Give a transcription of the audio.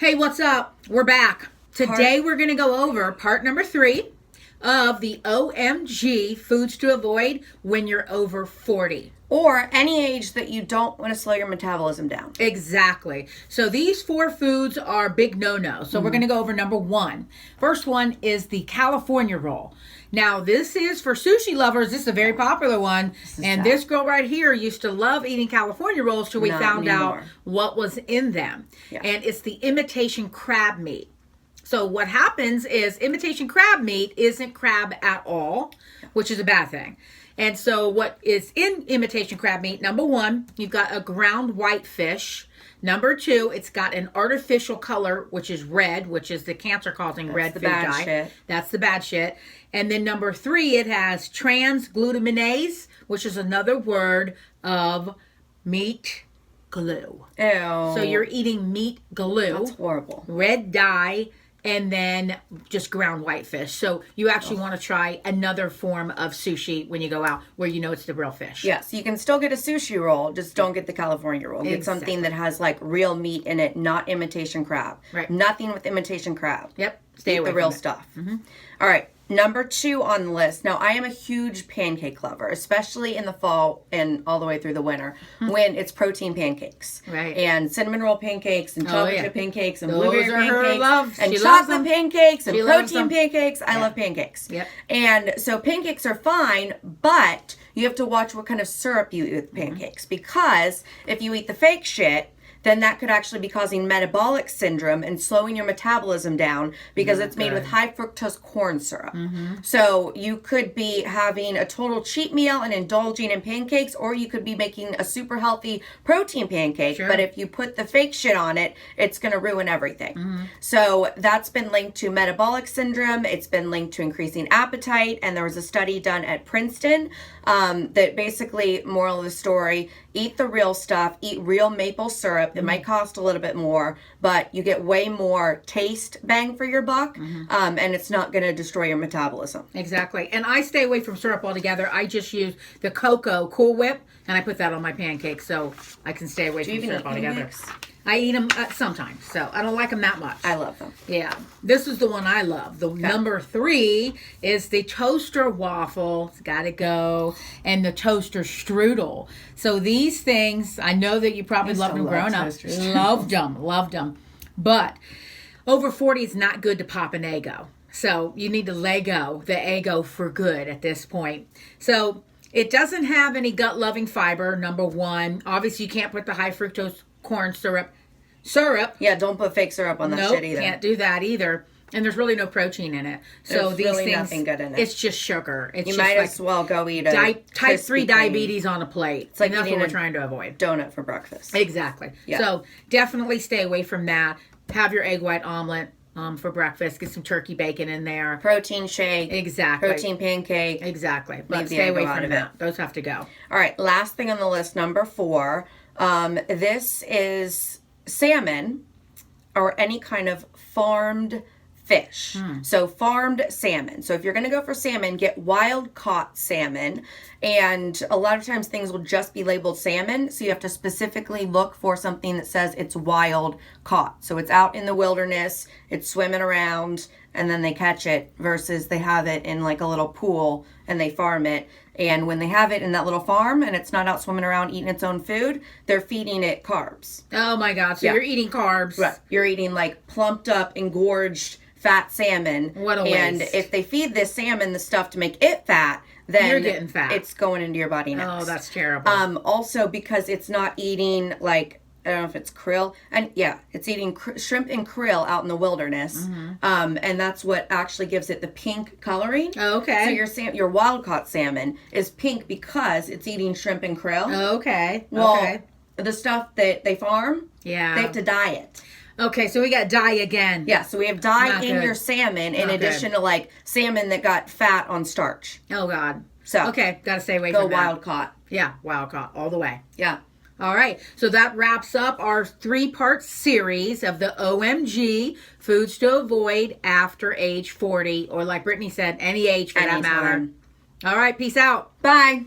Hey, what's up? We're back. Today we're going to go over part number 3 of the OMG foods to avoid when you're over 40. Or any age that you don't want to slow your metabolism down. Exactly. So these 4 foods are big no-no. So we're going to go over number 1. First one is the California roll. Now, this is for sushi lovers. This is a very popular one. And this girl right here used to love eating California rolls till we found out what was in them. Yeah. And it's the imitation crab meat. So what happens is imitation crab meat isn't crab at all, which is a bad thing. And so what is in imitation crab meat, number 1, you've got a ground white fish. Number 2, it's got an artificial color, which is red, which is the cancer-causing red food dye. That's the bad shit. And then number 3, it has trans glutaminase, which is another word of meat glue. Ew. So you're eating meat glue. That's horrible. Red dye. And then just ground white fish. So you actually want to try another form of sushi when you go out where you know it's the real fish. Yes, you can still get a sushi roll, just don't get the California roll. Get something that has like real meat in it, not imitation crab. Right. Nothing with imitation crab. Yep. Stay away the real stuff. Mm-hmm. All right. Number 2 on the list. Now, I am a huge pancake lover, especially in the fall and all the way through the winter when it's protein pancakes. Right. And cinnamon roll pancakes and chocolate chip pancakes and blueberry pancakes and she chocolate pancakes and protein pancakes. Yeah. I love pancakes. Yep. And so pancakes are fine, but you have to watch what kind of syrup you eat with pancakes because if you eat the fake shit, then that could actually be causing metabolic syndrome and slowing your metabolism down because it's made with high fructose corn syrup. Mm-hmm. So you could be having a total cheat meal and indulging in pancakes, or you could be making a super healthy protein pancake. Sure. But if you put the fake shit on it, it's going to ruin everything. Mm-hmm. So that's been linked to metabolic syndrome. It's been linked to increasing appetite. And there was a study done at Princeton that basically, moral of the story, eat the real stuff, eat real maple syrup. It might cost a little bit more, but you get way more taste bang for your buck, and it's not going to destroy your metabolism. Exactly. And I stay away from syrup altogether. I just use the cocoa Cool Whip, and I put that on my pancakes so I can stay away from syrup altogether. I eat them sometimes, so I don't like them that much. I love them. Yeah. This is the one I love. The number 3 is the toaster waffle. It's got to go. And the toaster strudel. So these things, I know that you probably loved them growing up. Loved them. But over 40 is not good to pop an Eggo. So you need to Lego the Eggo for good at this point. So it doesn't have any gut-loving fiber, number 1. Obviously, you can't put the high fructose corn syrup. Yeah, don't put fake syrup on that shit either. Can't do that either. And there's really no protein in it. So there's these really things, nothing good in it. It's just sugar. It's you just might as well go eat a type 3 diabetes on a plate. It's like that's what we're trying to avoid. Donut for breakfast. Exactly. Yeah. So definitely stay away from that. Have your egg white omelet for breakfast. Get some turkey bacon in there. Protein shake. Exactly. Protein pancake. Exactly. But stay away from that. Those have to go. All right. Last thing on the list, number 4. This is salmon or any kind of farmed fish. So farmed salmon. So if you're going to go for salmon, get wild caught salmon. And a lot of times things will just be labeled salmon. So you have to specifically look for something that says it's wild caught. So it's out in the wilderness, it's swimming around, and then they catch it versus they have it in like a little pool and they farm it. And when they have it in that little farm and it's not out swimming around eating its own food, they're feeding it carbs. Oh my God. So you're eating carbs. Right. You're eating like plumped up, engorged, fat salmon. What a waste. And if they feed this salmon the stuff to make it fat, then you're getting fat. It's going into your body next. Oh, that's terrible. Also because it's not eating like, I don't know if it's krill. And yeah, it's eating shrimp and krill out in the wilderness. And that's what actually gives it the pink coloring. Oh, okay. So your wild caught salmon is pink because it's eating shrimp and krill. Oh, okay. Well, the stuff that they farm, they have to dye it. Okay, so we got dye again. Yeah, so we have dye in your salmon in addition to like salmon that got fat on starch. Oh, God. So okay, got to stay away from that. Go wild caught. Yeah, wild caught all the way. Yeah. All right, so that wraps up our 3-part series of the OMG foods to avoid after age 40, or like Brittany said, any age for that matter. All right, peace out. Bye.